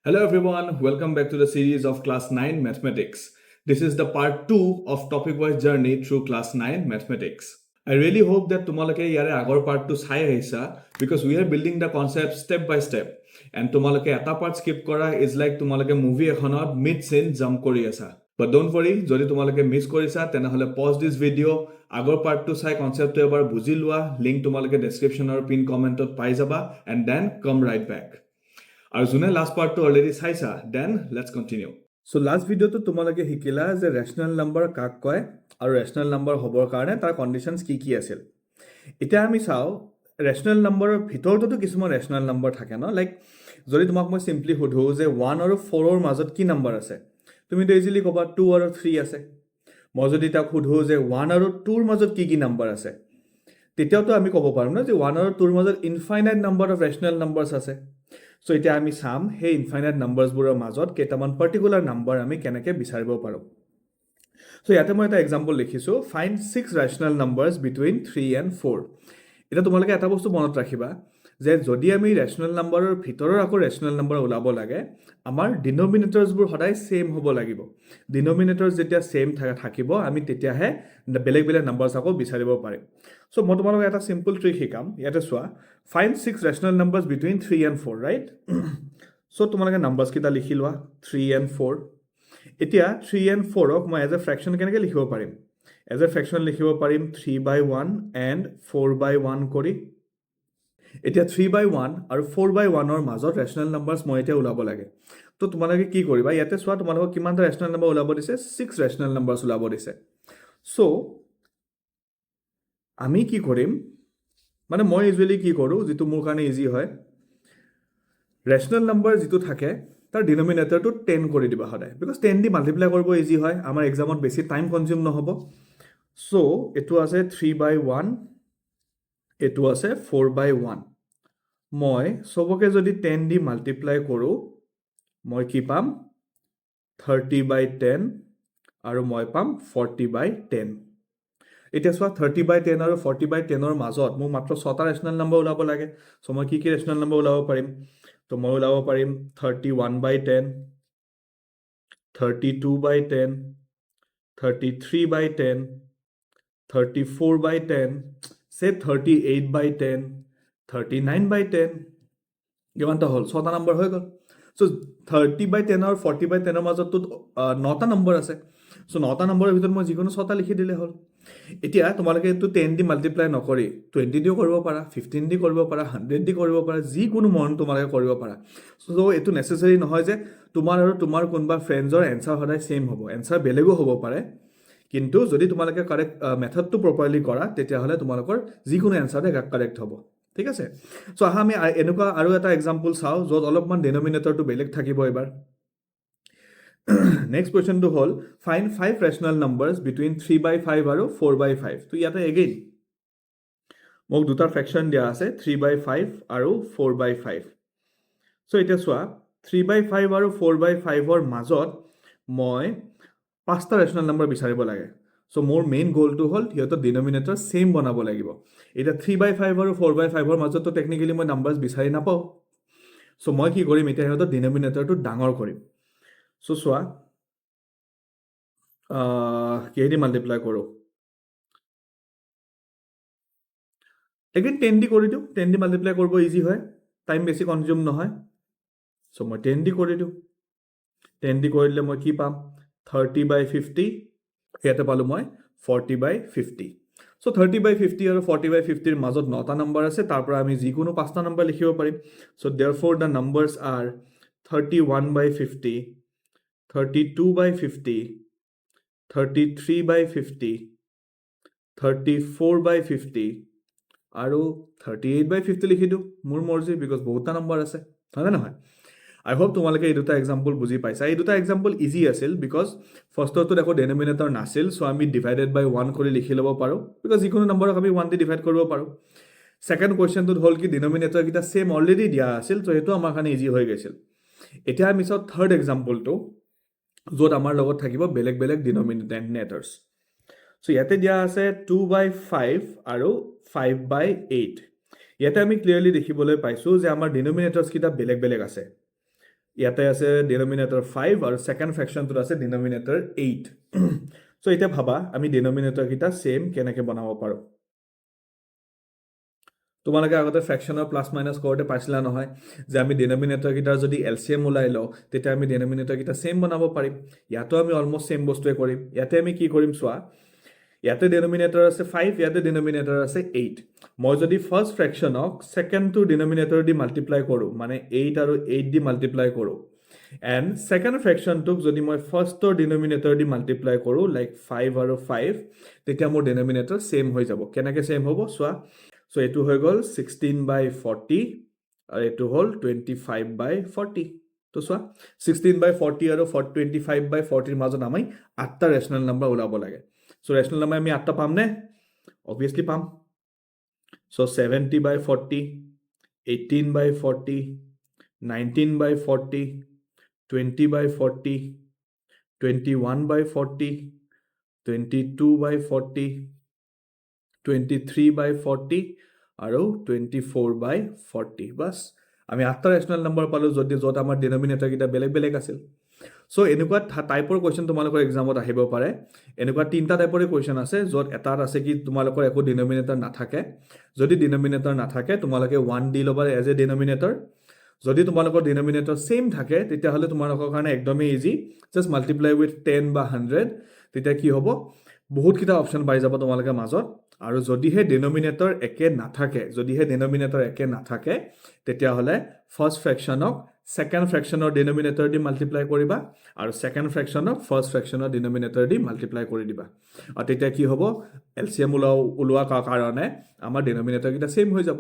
Hello everyone, welcome back to the series of Class 9 Mathematics. This is the part 2 of topic-wise journey through Class 9 Mathematics. I really hope that tumalake yare agor part 2 sai aisa because we are building the concept step by step. And tumalake eta part skip kora is like tumalake movie ekhonot mid scene jump kori asa. But don't worry, jodi tumalake miss korisa tenahole pause this video, agor part 2 sai concept to ebar buji lua, link tumalake description or pin comment ot pai jaba and then come right back. আৰু যোনে last পাৰ্টটো already চাইছা then let's continue so last ভিডিঅ'টো তোমালোকে শিকিলা যে rational number কাক কয় আৰু ৰেচনেল নাম্বাৰ হ'বৰ কাৰণে তাৰ কণ্ডিশ্যনছ কি আছিল এতিয়া আমি চাওঁ ৰেচনেল নাম্বাৰৰ ভিতৰতো কিছুমান ৰেচনেল নাম্বাৰ থাকে ন লাইক যদি তোমাক মই সিম্পলি সুধো যে 1 আৰু 4 ৰ মাজত কি নাম্বাৰ আছে তুমি তো ইজিলি ক'বা 2 আৰু 3 আছে মই যদি তাক সুধো যে 1 আৰু 2 ৰ মাজত কি নাম্বাৰ আছে তেতিয়াতো আমি ক'ব পাৰো না যে 1 আৰু 2 ৰ মাজত infinite number of rational numbers আছে So এতিয়া আমি চাম হে ইনফাইনাইট নাম্বাৰছবোৰৰ মাজত কেইটামান পাৰ্টিকুলাৰ নাম্বাৰ আমি কেনেকৈ বিচাৰিব পাৰো সো ইয়াতে মই এটা এক্সাম্পল লিখিছো find 6 rational numbers between 3 and 4 এটা তোমালোকে এটা বস্তু মনত ৰাখিবা যে যদি আমি ৰেচনেল নাম্বাৰৰ ভিতৰৰ আকৌ ৰেচনেল নাম্বাৰ ওলাব লাগে আমাৰ ডিনোমিনেটৰছবোৰ সদায় সেম হ'ব লাগিব ডিনোমিনেটৰছ যেতিয়া সেম থাকিব আমি তেতিয়াহে বেলেগ বেলেগ নাম্বাৰছ আকৌ বিচাৰিব পাৰিম সো মই তোমালোকক এটা সিম্পল ট্ৰিক শিকাম ইয়াতে চোৱা find 6 rational numbers between 3 and 4 right so তোমালোকে নাম্বাৰছ কিটা লিখি লোৱা 3 and 4 এতিয়া 3 and 4 ক মই এজ এ ফ্ৰেকশন কেনেকৈ লিখিব পাৰিম এজ এ ফ্ৰেকশন লিখিব পাৰিম 3/1 and 4/1 কৰি এতিয়া 3/1 আৰু 4/1 ৰ মাজত ৰেচনেল নাম্বাৰছ মই এতিয়া ওলাব লাগে তো তোমালোকে কি কৰিবা ইয়াতে চোৱা তোমালোকক কিমানটা ৰেচনেল নাম্বাৰ ওলাব দিছে 6 ৰেচনেল নাম্বাৰছ ওলাব দিছে সো আমি কি কৰিম মানে মই ইউজুৱেলি কি কৰোঁ যেটো মোৰ কাৰণে ইজি হয় ৰেচনেল নাম্বাৰ যেটো থাকে তাৰ ডিনোমিনেটৰটো 10 কৰি দিবা সদায় বিকজ 10 দি মাল্টিপ্লাই কৰিব ইজি হয় আমাৰ এক্সামত বেছি টাইম কনজিউম নহব সো এটো আছে 3/1 এটো আছে 4/1 মই সবকে যদি 10 দি মাল্টিপ্লাই কৰোঁ মই কি পাম 30/10 আৰু মই পাম 40/10 এতিয়া চোৱা 30/10 আৰু 40/10 ৰ মাজত মোৰ মাত্ৰ 6টা ৰেচনেল নাম্বাৰ ওলাব লাগে সো মই কি ৰেচনেল নাম্বাৰ ওলাব পাৰিম তো মই ওলাব পাৰিম 31/10 32/10 33/10 34/10 say 38/10 39/10 কিমানটা হ'ল 6টা নাম্বাৰ হৈ গ'ল সো 30/10 আৰু 40/10 ৰ মাজত 9টা নাম্বাৰ আছে সো 9টা নাম্বাৰৰ ভিতৰত মই যিকোনো 6টা লিখি দিলে হ'ল এতিয়া তোমালোকে এটো 10 দি মাল্টিপ্লাই নকৰি 20 দিও কৰিব পাৰা 15 দি কৰিব পাৰা 100 দি কৰিব পাৰা যিকোনো মন তোমালোকে কৰিব পাৰা সো এটো নেসেসাৰি নহয় যে তোমাৰ আৰু তোমাৰ কোনবা ফ্ৰেন্ডৰ এনসাৰ সদায় সেম হ'ব এনসাৰ বেলেগো হ'ব পাৰে কিন্তু যদি তোমালোকে কাৰেক্ট মেথডটো প্ৰপাৰলি কৰা তেতিয়া হলে তোমালোকৰ যিকোনো এনসাৰ কাৰেক্ট হ'ব ঠিক আছে সো আমি এনেকুৱা আৰু এটা এক্সাম্পল চাও যত অলপমান ডিনোমিনেটৰটো বেলেগ থাকিব এবাৰ next question to hold find 5 rational numbers between 3/5 আৰু 4/5 তো ইয়াতে again মোক দুটা ফ্ৰেকশন দিয়া আছে 3/5 আৰু 4/5 সো এটা চোৱা 3/5 আৰু 4/5 ৰ মাজত মই 5টা ৰেচনেল নাম্বাৰ বিচাৰিব লাগে সো মোৰ মেইন গোল টু হল হিয়ত ডিনোমিনেটৰ সেম বনাব লাগিব এটা 3/5 আৰু 4/5 ৰ মাজত তো টেকনিক্যালি মই নাম্বাৰছ বিচাৰি নাপাও সো মই কি কৰিম এটা হিয়ত ডিনোমিনেটৰটো ডাঙৰ কৰিম সো চোৱা কিহেদি মাল্টিপ্লাই কৰোঁ এগেইন 10 দি কৰি দিওঁ 10 দি মাল্টিপ্লাই কৰিব ইজি হয় টাইম বেছি কনজিউম নহয় সো মই 10 দি কৰি দিওঁ 10 দি কৰিলে মই কি পাম 30/50 ইয়াতে পালো মই 40/50 সো 30/50 আৰু 40/50 ৰ মাজত 9টা নাম্বাৰ আছে তাৰ পৰা আমি যিকোনো 5টা নাম্বাৰ লিখিব পাৰিম so therefore the numbers are 31/50 32/50 33/50 34/50 আৰু 38/50 লিখি দিওঁ মোৰ মৰ্জি বিকজ বহুতটা নাম্বাৰ আছে হয় নহয় I hope তোমালোকে এই দুটা এক্সাম্পল বুজি পাইছা এই দুটা এক্সাম্পল ইজি আছিল বিকজ ফাৰ্ষ্টটো দেখো ডিনোমিনেটৰ নাছিল সো আমি ডিভাইডেড বাই 1 কৰি লিখি ল'ব পাৰো বিকজ যিকোনো নম্বৰক আমি 1 দি ডিভাইড কৰিব পাৰো সেকেন্ড কোৱেশ্চনটো হল কি ডিনোমিনেটৰ কিটা সেম অলৰেডি দিয়া আছিল তো হেতু আমাৰ কাৰণে ইজি হৈ গৈছিল এতিয়া আমি চাও থাৰ্ড এক্সাম্পলটো যত আমাৰ লগত থাকিব বেলেগ বেলেগ ডিনোমিনেটৰছ সো ইয়াতে দিয়া আছে 2/5 আৰু 5/8 ইয়াতে আমি ক্লিয়াৰলি দেখিবলৈ পাইছো যে আমাৰ ডিনোমিনেটৰছ কিটা বেলেগ বেলেগ আছে ইয়াতে আছে ডিনমিনেটৰ 5 আৰু সেকেন্ড ফ্ৰেকশনটোত আছে ডিনমিনেটৰ 8 সো এটা ভাবা আমি ডিনমিনেটৰ কিটা সেম কেনেকে বনাব পাৰো তোমালোকে আগতে ফ্ৰেকশনৰ প্লাস মাইনাস কৰোতে পাইছিলা নহয় যে আমি ডিনমিনেটৰ কিটাৰ যদি এলসিএম ওলাই লও তেতিয়া আমি ডিনমিনেটৰ কিটা সেম বনাব পাৰিম ইয়াতো আমি অলমোস্ট সেম বস্তুৱে কৰিম ইয়াতে আমি কি কৰিম চোৱা ইয়াতে ডিনমিনেটৰ আছে 5 ইয়াতে ডিনমিনেটৰ আছে 8 মই যদি ফাৰ্স্ট ফ্ৰেকশনক সেকেন্ড টু ডিনমিনেটৰ দি মাল্টিপ্লাই কৰো মানে 8 আৰু 8 দি মাল্টিপ্লাই কৰো and second fraction took যদি মই first denominator দি multiply কৰো like 5 আৰু 5 তেতিয়া মোৰ denominator same হৈ যাব কেনেকে same হ'ব সোৱা so এটো হৈ গল 16/40 আৰু এটো হল 25/40 তো সোৱা 16/40 আৰু 25/40 ৰ মাজত আমি 8টা ৰেশনাল নম্বৰ ওলাব লাগে so ৰেশনাল নম্বৰ আমি 8টা পাম নে obviously পাম so 70/40 18/40 19/40 20/40 21/40 22/40 23/40 আৰু 24/40 বাস আমি 8টা ৰেশনাল নম্বৰ পালো যদি যত আমাৰ ডিনমিনেটৰ কিটা বেলেগ বেলেগ আছিল সো এনেকুৱা টাইপৰ কোৱেশ্চন তোমালোকৰ এক্সামত আহিব পাৰে এনেকুৱা তিনটা টাইপৰ কোৱেশ্চন আছে যত এটাত আছে কি তোমালোকৰ একো ডিনমিনেটৰ নাথাকে যদি ডিনমিনেটৰ নাথাকে তোমালোকে 1 দি লবা এজ এ ডিনমিনেটৰ যদি তোমালোকৰ ডিনমিনেটৰ সেম থাকে তেতিয়া হলে তোমালোকৰ কাৰণে একদমই ইজি জাস্ট মাল্টিপ্লাই উইথ 10 বা 100 তেতিয়া কি হ'ব বহুত কিটা অপচন পাই যাব তোমালোকে মাজত আৰু যদিহে ডিনমিনেটৰ একে নাথাকে তেতিয়া হলে ফাৰ্স্ট ফ্ৰেকশনক সেকেন্ড ফ্ৰেকশনৰ ডিনমিনেটৰ দি মাল্টিপ্লাই কৰিবা আৰু সেকেন্ড ফ্ৰেকশনক ফাৰ্স্ট ফ্ৰেকশনৰ ডিনমিনেটৰ দি মাল্টিপ্লাই কৰি দিবা আৰু তেতিয়া কি হ'ব এলসিএম উলোৱা কাৰণে আমাৰ ডিনমিনেটৰ কিটা সেম হৈ যাব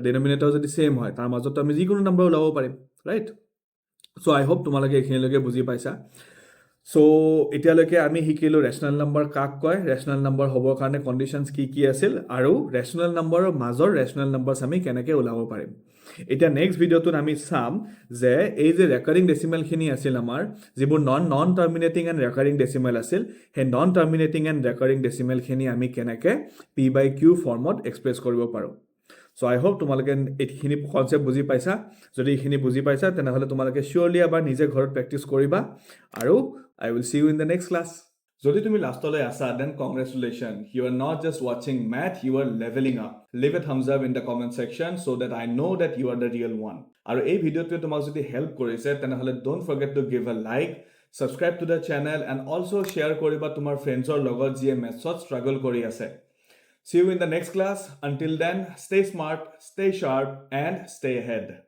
ডিনমিনেটৰ যদি সেম হয় তাৰ মাজত আমি যিকোনো নম্বৰ ওলাব পাৰিম ৰাইট সো আই হোপ তোমালোকে এখিনিলৈকে বুজি পাইছা সো এতিয়ালৈকে আমি শিকিলো ৰেশনাল নম্বৰ কাক কয় ৰেশনাল নম্বৰ হ'বৰ কাৰণে কন্ডিশনস কি আছিল আৰু ৰেশনাল নম্বৰৰ মাজৰ ৰেশনাল নম্বৰস আমি কেনেকৈ ওলাব পাৰিম এতিয়া নেক্সট ভিডিওটোত আমি চাম যে এই যে ৰেকাৰিং ডেসিমেল খিনি আছিল আমাৰ যিবোৰ non terminating and recurring decimal আছিল হে non terminating and recurring decimal খিনি আমি কেনেকৈ p/q ফৰ্মত এক্সপ্ৰেছ কৰিব পাৰো So I hope তোমালোকে এইখিনি কনসেপ্ট বুজি পাইছা যদি এইখিনি বুজি পাইছা তেনেহলে তোমালোকে শিওৰলি আবাৰ নিজে ঘৰত প্ৰ্যাকটিস কৰিবা আৰু I will see you in the next class যদি তুমি লাষ্টলৈ আছা then congratulations you are not just watching math you are leveling up leave a thumbs up in the comment section so that I know that you are the real one আৰু এই ভিডিওটোৱে তোমাক যদি help কৰিছে তেনেহলে don't forget to give a like subscribe to the channel and also share কৰিবা তোমাৰ ফ্ৰেণ্ডছৰ লগত যিয়ে মেথছত struggle কৰি আছে See you in the next class. Until then, stay smart, stay sharp, and stay ahead.